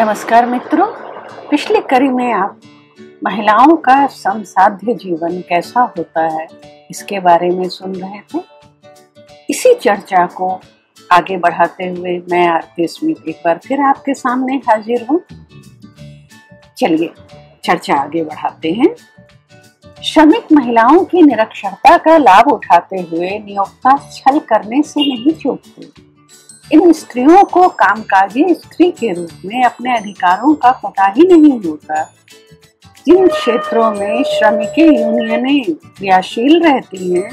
नमस्कार मित्रों, पिछली कड़ी में आप महिलाओं का समसाध्य जीवन कैसा होता है इसके बारे में सुन रहे थे। इसी चर्चा को आगे बढ़ाते हुए मैं आरती स्मिथ एक बार फिर आपके सामने हाजिर हूँ। चलिए चर्चा आगे बढ़ाते हैं। श्रमिक महिलाओं की निरक्षरता का लाभ उठाते हुए नियोक्ता छल करने से नहीं चूकते। इन स्त्रियों को कामकाजी स्त्री के रूप में अपने अधिकारों का पता ही नहीं होता। जिन क्षेत्रों में श्रमिक यूनियनें क्रियाशील रहती हैं,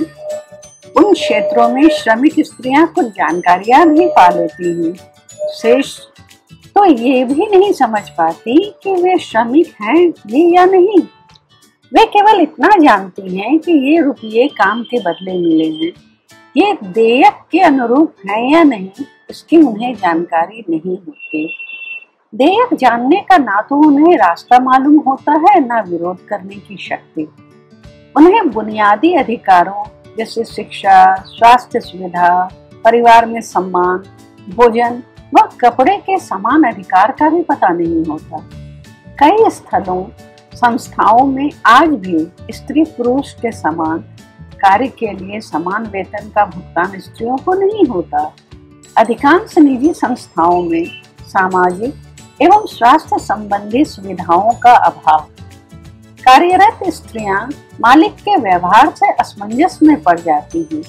उन क्षेत्रों में श्रमिक स्त्रियां कुछ जानकारियां भी पा लेती हैं। शेष तो ये भी नहीं समझ पाती कि वे श्रमिक हैं भी या नहीं। वे केवल इतना जानती हैं कि ये रुपये काम के बदले मिले हैं, ये देयक के अनुरूप है या नहीं, इसकी उन्हें जानकारी नहीं होती। देयक जानने का ना तो उन्हें रास्ता मालूम होता है, ना विरोध करने की शक्ति। उन्हें बुनियादी अधिकारों जैसे शिक्षा, स्वास्थ्य सुविधा, परिवार में सम्मान, भोजन व कपड़े के समान अधिकार का भी पता नहीं होता। कई स्थलों, संस्थाओं में आज भी स्त्री पुरुष के समान कार्य के लिए समान वेतन का भुगतान स्त्रियों को नहीं होता। अधिकांश निजी संस्थाओं में सामाजिक एवं स्वास्थ्य संबंधी सुविधाओं का अभाव। कार्यरत स्त्रियां मालिक के व्यवहार से असमंजस में पड़ जाती हैं।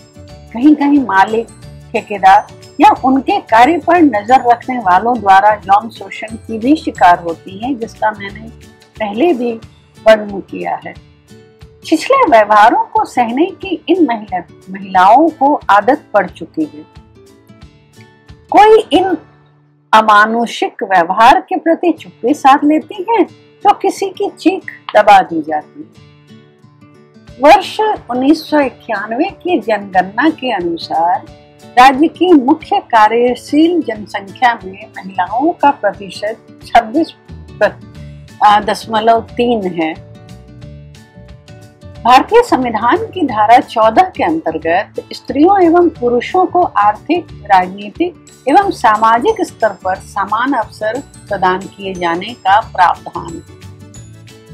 कहीं कहीं मालिक, ठेकेदार या उनके कार्य पर नजर रखने वालों द्वारा यौन शोषण की भी शिकार होती हैं, जिसका मैंने पहले भी वर्णन किया है। छिछले व्यवहारों को सहने की इन महिलाओं को आदत पड़ चुकी है। कोई इन अमानुषिक व्यवहार के प्रति चुप्पी साध लेती है तो किसी की चीख दबा दी जाती है। वर्ष 1991 की जनगणना के अनुसार राज्य की मुख्य कार्यशील जनसंख्या में महिलाओं का प्रतिशत 26.3 है। भारतीय संविधान की धारा 14 के अंतर्गत स्त्रियों एवं पुरुषों को आर्थिक, राजनीतिक एवं सामाजिक स्तर पर समान अवसर प्रदान किए जाने का प्रावधान है।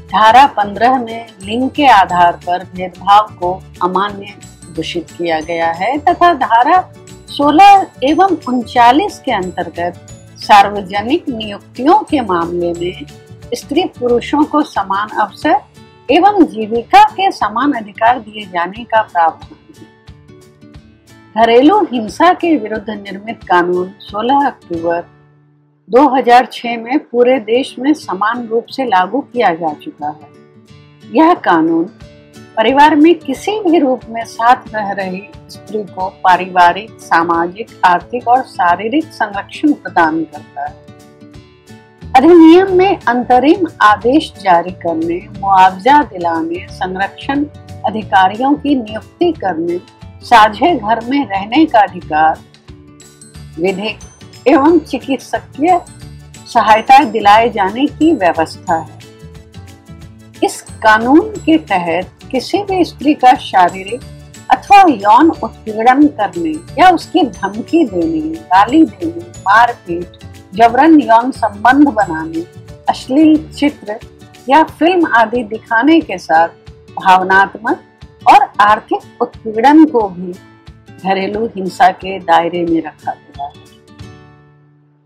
धारा 15 में लिंग के आधार पर भेदभाव को अमान्य घोषित किया गया है तथा धारा 16 एवं 39 के अंतर्गत सार्वजनिक नियुक्तियों के मामले में स्त्री पुरुषों को समान अवसर एवं जीविका के समान अधिकार दिए जाने का प्रावधान है। घरेलू हिंसा के विरुद्ध निर्मित कानून 16 अक्टूबर 2006 में पूरे देश में समान रूप से लागू किया जा चुका है। यह कानून परिवार में किसी भी रूप में साथ रह रही स्त्री को पारिवारिक, सामाजिक, आर्थिक और शारीरिक संरक्षण प्रदान करता है। अधिनियम में अंतरिम आदेश जारी करने, मुआवजा दिलाने, संरक्षण अधिकारियों की नियुक्ति करने, साझे घर में रहने का अधिकार, विधिक एवं चिकित्सकीय सहायता दिलाए जाने की व्यवस्था है। इस कानून के तहत किसी भी स्त्री का शारीरिक अथवा यौन उत्पीड़न करने या उसकी धमकी देने, गाली देने, मारपीट, जबरन यौन संबंध बनाने, अश्लील चित्र या फिल्म आदि दिखाने के साथ भावनात्मक और आर्थिक उत्पीड़न को भी घरेलू हिंसा के दायरे में रखा गया है।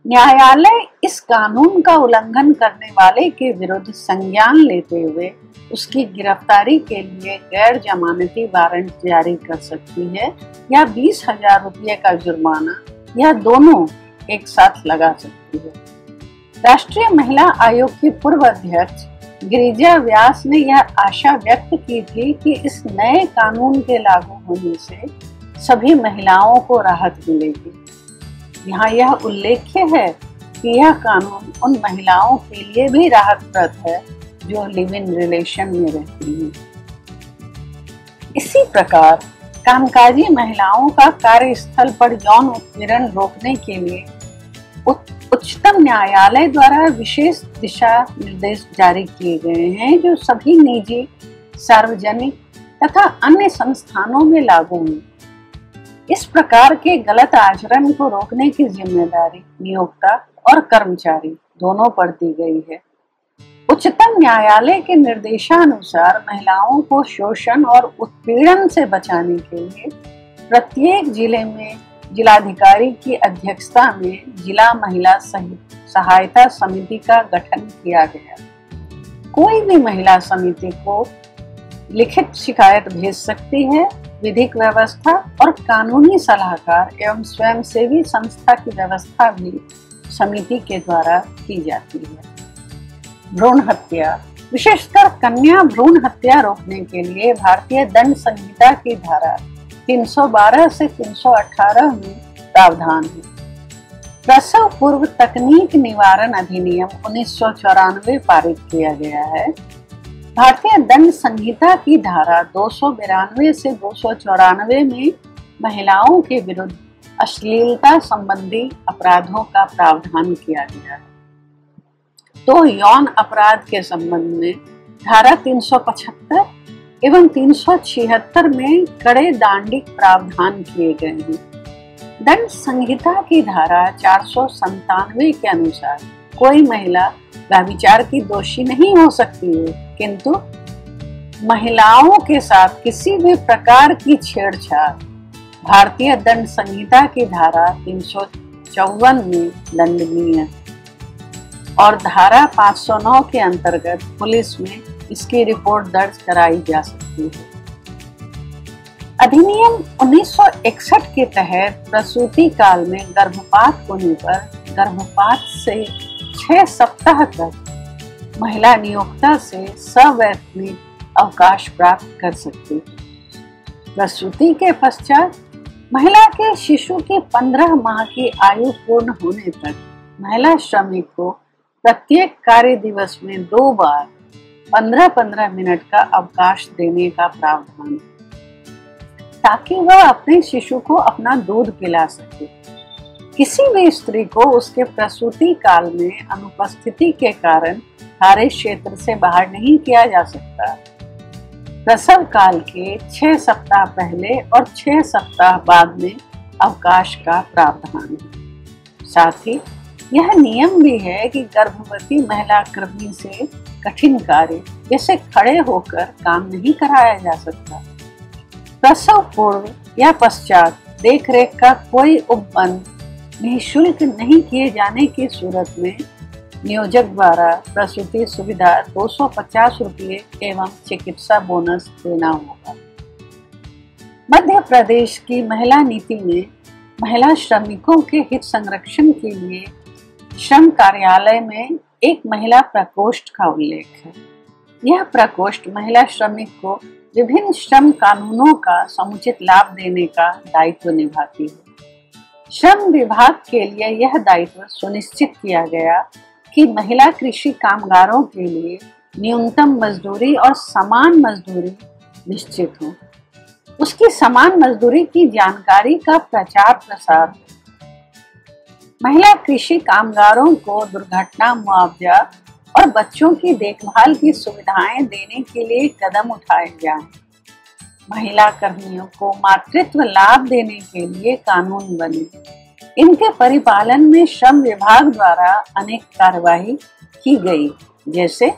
न्यायालय इस कानून का उल्लंघन करने वाले के विरुद्ध संज्ञान लेते हुए उसकी गिरफ्तारी के लिए गैर जमानती वारंट जारी कर सकती है या 20,000 रुपये का जुर्माना या दोनों एक साथ लगा सकती है। राष्ट्रीय महिला आयोग की पूर्व अध्यक्ष गिरिजा व्यास ने यह आशा व्यक्त की थी कि इस नए कानून के लागू होने से सभी महिलाओं को राहत मिलेगी। यहाँ यह उल्लेख्य है कि यह कानून उन महिलाओं के लिए भी राहतप्रद है जो लिव इन रिलेशन में रहती हैं। इसी प्रकार कामकाजी महिलाओं का कार्यस्थल पर यौन उत्पीड़न रोकने के लिए उच्चतम न्यायालय द्वारा विशेष दिशा निर्देश जारी किए गए हैं जो सभी निजी, सार्वजनिक तथा अन्य संस्थानों में लागू हैं। इस प्रकार के गलत आचरण को रोकने की जिम्मेदारी नियोक्ता और कर्मचारी दोनों पर दी गई है। उच्चतम न्यायालय के निर्देशानुसार महिलाओं को शोषण और उत्पीड़न से बचाने के लिए प्रत्येक जिले में जिलाधिकारी की अध्यक्षता में जिला महिला सहायता समिति का गठन किया गया। कोई भी महिला समिति को लिखित शिकायत भेज सकती है। विधिक व्यवस्था और कानूनी सलाहकार एवं स्वयंसेवी संस्था की व्यवस्था भी समिति के द्वारा की जाती है। भ्रूण हत्या, विशेषकर कन्या भ्रूण हत्या रोकने के लिए भारतीय दंड संहिता की धारा 312 से 318 में प्रावधान है। प्रसव पूर्व तकनीक निवारण अधिनियम 1994 पारित किया गया है। भारतीय दंड संहिता की धारा 292 से 294 में महिलाओं के विरुद्ध अश्लीलता संबंधी अपराधों का प्रावधान किया गया है। तो यौन अपराध के संबंध में धारा 375 एवं 376 में कड़े दंडिक प्रावधान किए गए हैं। दंड संहिता की धारा 497 के अनुसार कोई महिला व्यभिचार की दोषी नहीं हो सकती है, किंतु महिलाओं के साथ किसी भी प्रकार की छेड़छाड़ भारतीय दंड संहिता की धारा 354 में दंडनीय है और धारा 509 के अंतर्गत पुलिस में इसकी रिपोर्ट दर्ज कराई जा सकती है। अधिनियम 1961 के तहत प्रसूति काल में गर्भपात होने पर गर्भपात से 6 सप्ताह तक महिला नियोक्ता से सवैतनिक अवकाश प्राप्त कर सकती है। प्रसूति के पश्चात महिला के शिशु की 15 माह की आयु पूर्ण होने तक महिला श्रमिक को प्रत्येक कार्य दिवस में 2 बार 15-15 मिनट का अवकाश देने का प्रावधान है, ताकि वह अपने शिशु को अपना दूध पिला सके। किसी भी स्त्री को उसके प्रसूति काल में अनुपस्थिति के कारण कार्य क्षेत्र से बाहर नहीं किया जा सकता। प्रसव काल के 6 सप्ताह पहले और 6 सप्ताह बाद में अवकाश का प्रावधान है। साथ ही यह नियम भी है कि गर्भवती महिला कर्मी से कठिन कार्य जैसे खड़े होकर काम नहीं कराया जा सकता। प्रसव पूर्व या पश्चात देखरेख का कोई उपबंध निःशुल्क नहीं किए जाने की सूरत में नियोजक द्वारा प्रसूति सुविधा 250 रुपये एवं चिकित्सा बोनस देना होगा। मध्य प्रदेश की महिला नीति में महिला श्रमिकों के हित संरक्षण के लिए श्रम कार्यालय में एक महिला प्रकोष्ठ का उल्लेख है। यह प्रकोष्ठ महिला श्रमिक को विभिन्न श्रम कानूनों का समुचित लाभ देने का दायित्व निभाती है। श्रम विभाग के लिए यह दायित्व सुनिश्चित किया गया कि महिला कृषि कामगारों के लिए न्यूनतम मजदूरी और समान मजदूरी निश्चित हो। उसकी समान मजदूरी की जानकारी का प्रचार प्रसार हो। महिला कृषि कामगारों को दुर्घटना मुआवजा और बच्चों की देखभाल की सुविधाएं देने के लिए कदम उठाए जाएं। महिला कर्मियों को मातृत्व लाभ देने के लिए कानून बने। इनके परिपालन में श्रम विभाग द्वारा अनेक कार्यवाही की गई, जैसे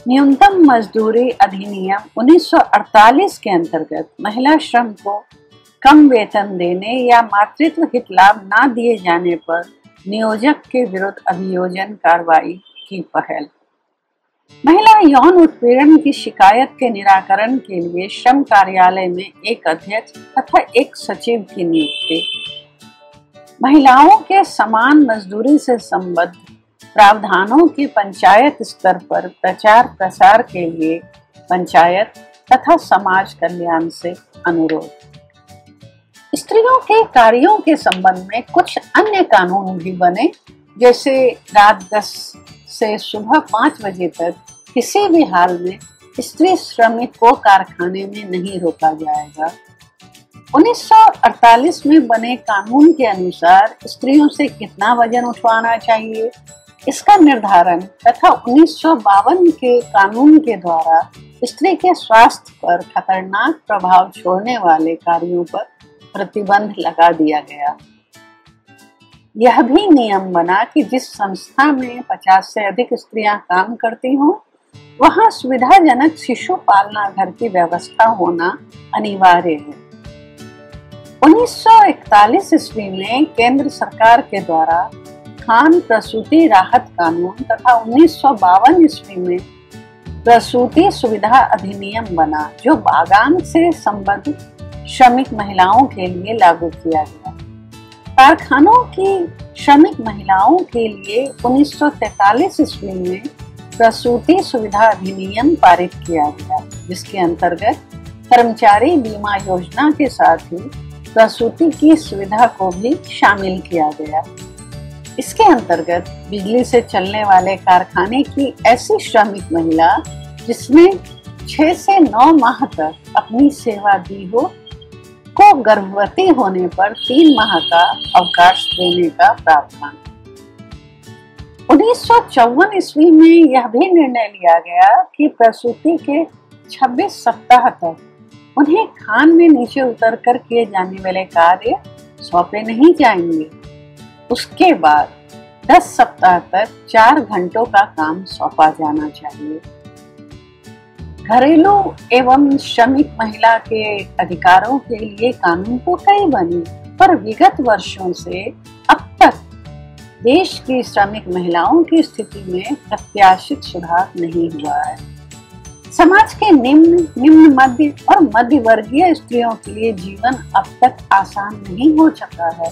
न्यूनतम मजदूरी अधिनियम 1948 के अंतर्गत महिला श्रम को कम वेतन देने या मातृत्व हित लाभ न दिए जाने पर नियोजक के विरुद्ध अभियोजन कार्रवाई की पहल। महिला यौन उत्पीड़न की शिकायत के निराकरण के लिए श्रम कार्यालय में एक अध्यक्ष तथा एक सचिव की नियुक्ति। महिलाओं के समान मजदूरी से संबद्ध प्रावधानों के पंचायत स्तर पर प्रचार प्रसार के लिए पंचायत तथा समाज कल्याण से अनुरोध। स्त्रियों के कार्यों के संबंध में कुछ अन्य कानून भी बने, जैसे रात 10 से सुबह 5 बजे तक किसी भी हाल में स्त्री श्रमिक को कारखाने में नहीं रोका जाएगा। 1948 में बने कानून के अनुसार स्त्रियों से कितना वजन उठवाना चाहिए, इसका निर्धारण तथा 1952 के कानून के द्वारा स्त्री के स्वास्थ्य पर खतरनाक प्रभाव छोड़ने वाले कार्यों पर प्रतिबंध लगा दिया गया। यह भी नियम बना कि जिस संस्था में 50 से अधिक स्त्रियां काम करती हों, वहां सुविधाजनक शिशु पालना घर की व्यवस्था होना अनिवार्य है। 1941 ईस्वी में केंद्र सरकार के द्वारा खान प्रसूति राहत कानून तथा 1952 ईस्वी में प्रसूति सुविधा अधिनियम बना, जो बागान से संबंधित श्रमिक महिलाओं के लिए लागू किया गया। कारखानों की श्रमिक महिलाओं के लिए 1943 ईस्वी में प्रसूति सुविधा अधिनियम पारित किया गया, जिसके अंतर्गत कर्मचारी बीमा योजना के साथ ही प्रसूति की सुविधा को भी शामिल किया गया। इसके अंतर्गत बिजली से चलने वाले कारखाने की ऐसी श्रमिक महिला जिसने 6 से 9 माह तक अपनी सेवा दी हो को गर्भवती होने पर 3 माह का अवकाश देने का प्रावधान। 1954 ईस्वी में यह भी निर्णय लिया गया कि प्रसूति के 26 सप्ताह तक उन्हें खान में नीचे उतरकर किए जाने वाले कार्य सौंपे नहीं जाएंगे। उसके बाद 10 सप्ताह तक 4 घंटों का काम सौंपा जाना चाहिए। घरेलू एवं श्रमिक महिला के अधिकारों के लिए कानून तो कई बने, पर विगत वर्षों से अब तक देश की श्रमिक महिलाओं की स्थिति में प्रत्याशित सुधार नहीं हुआ है। समाज के निम्न मध्य और मध्य वर्गीय स्त्रियों के लिए जीवन अब तक आसान नहीं हो सका है।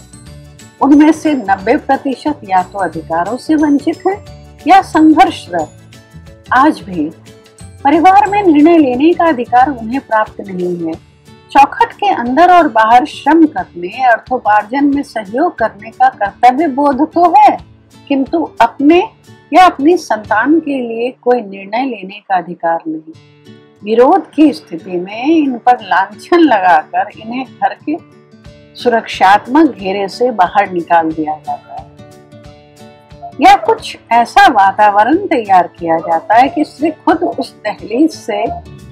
उनमें से 90% या तो अधिकारों से वंचित हैं या संघर्षरत। आज भी परिवार में निर्णय लेने का अधिकार उन्हें प्राप्त नहीं है। चौखट के अंदर और बाहर श्रम करने, अर्थोपार्जन में सहयोग करने का कर्तव्य बोध तो है, किंतु अपने या अपनी संतान के लिए कोई निर्णय लेने का अधिकार नहीं। विरोध की स्थिति में इन पर लांछन लगाकर इन्हें घर के सुरक्षात्मक घेरे से बाहर निकाल दिया जाता है, या कुछ ऐसा वातावरण तैयार किया जाता है कि स्त्री खुद उस दहलीज से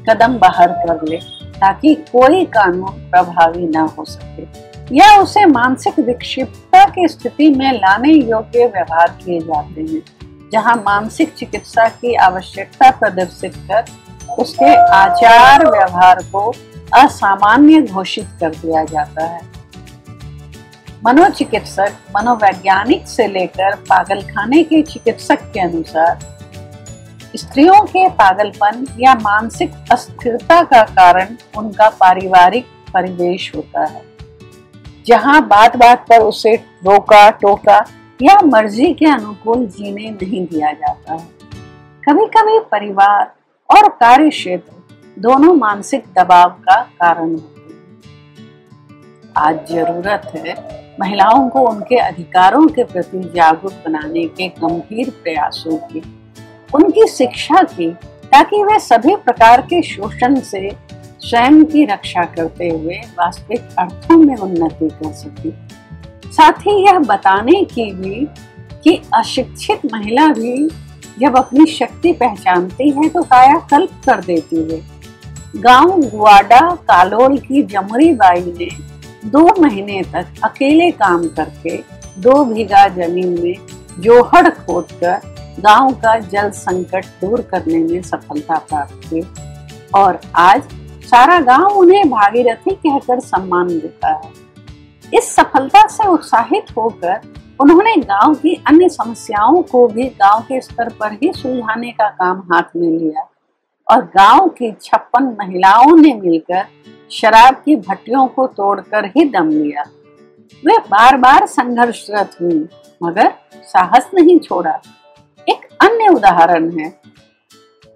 कदम बाहर कर ले, ताकि कोई कानून प्रभावी न हो सके, या उसे मानसिक विक्षिप्तता की स्थिति में लाने योग्य व्यवहार किए जाते हैं, जहां मानसिक चिकित्सा की आवश्यकता प्रदर्शित कर उसके आचार व्यवहार को असामान्य घोषित कर दिया जाता है। मनोचिकित्सक, मनोवैज्ञानिक से लेकर पागलखाने के चिकित्सक के अनुसार स्त्रियों के पागलपन या मानसिक अस्थिरता का कारण उनका पारिवारिक परिवेश होता है, जहां बात बात पर उसे रोका टोका या मर्जी के अनुकूल जीने नहीं दिया जाता है। कभी कभी परिवार और कार्य क्षेत्र दोनों मानसिक दबाव का कारण होते हैं। आज जरूरत है महिलाओं को उनके अधिकारों के प्रति जागरूक बनाने के गंभीर प्रयासों की, उनकी शिक्षा की, ताकि वे सभी प्रकार के शोषण से स्वयं की रक्षा करते हुए वास्तविक अर्थों में उन्नति कर सके। साथ ही यह बताने की भी कि अशिक्षित महिला भी जब अपनी शक्ति पहचानती है तो कायाकल्प कर देती है। गांव गुआडा कालोल की जमुरी बाई ने 2 महीने तक अकेले काम करके 2 बीघा जमीन में जोहड़ खोदकर गांव का जल संकट दूर करने में सफलता प्राप्त की, और आज सारा गांव उन्हें भागीरथी कहकर सम्मान देता है। इस सफलता से उत्साहित होकर उन्होंने गांव की अन्य समस्याओं को भी गांव के स्तर पर ही सुलझाने का काम हाथ में लिया, और गांव की 56 महिलाओं ने मिलकर शराब की भट्टियों को तोड़कर ही दम लिया। वे बार बार संघर्षरत हुई, मगर साहस नहीं छोड़ा। एक अन्य उदाहरण है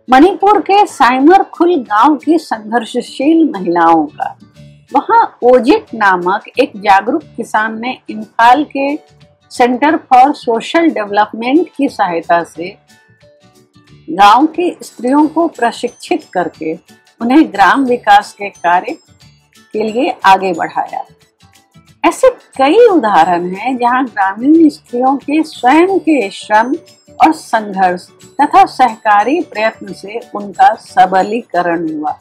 मणिपुर के साइमर खुल गांव की संघर्षशील महिलाओं का। वहां ओजिट नामक एक जागरूक किसान ने इम्फाल के सेंटर फॉर सोशल डेवलपमेंट की सहायता से गांव की स्त्रियों को प्रशिक्षित करके उन्हें ग्राम विकास के कार्य के लिए आगे बढ़ाया। ऐसे कई उदाहरण हैं जहां ग्रामीण स्त्रियों के स्वयं के श्रम और संघर्ष तथा सहकारी प्रयत्न से उनका सबलीकरण हुआ।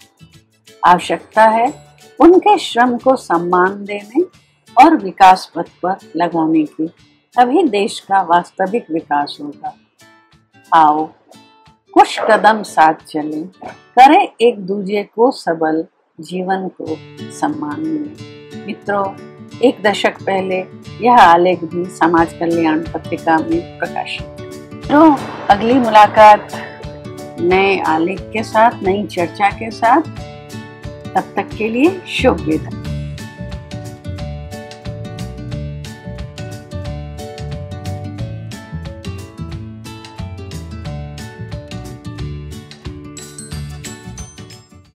आवश्यकता है उनके श्रम को सम्मान देने और विकास पथ पर लगाने की। तभी देश का वास्तविक विकास होगा। आओ कुछ कदम साथ चलें, करें एक दूजे को सबल, जीवन को सम्मान मिले। मित्रों, एक दशक पहले यह आलेख भी समाज कल्याण पत्रिका में प्रकाशित। तो अगली मुलाकात नए आलेख के साथ, नई चर्चा के साथ। तब तक के लिए शुभ विदाई।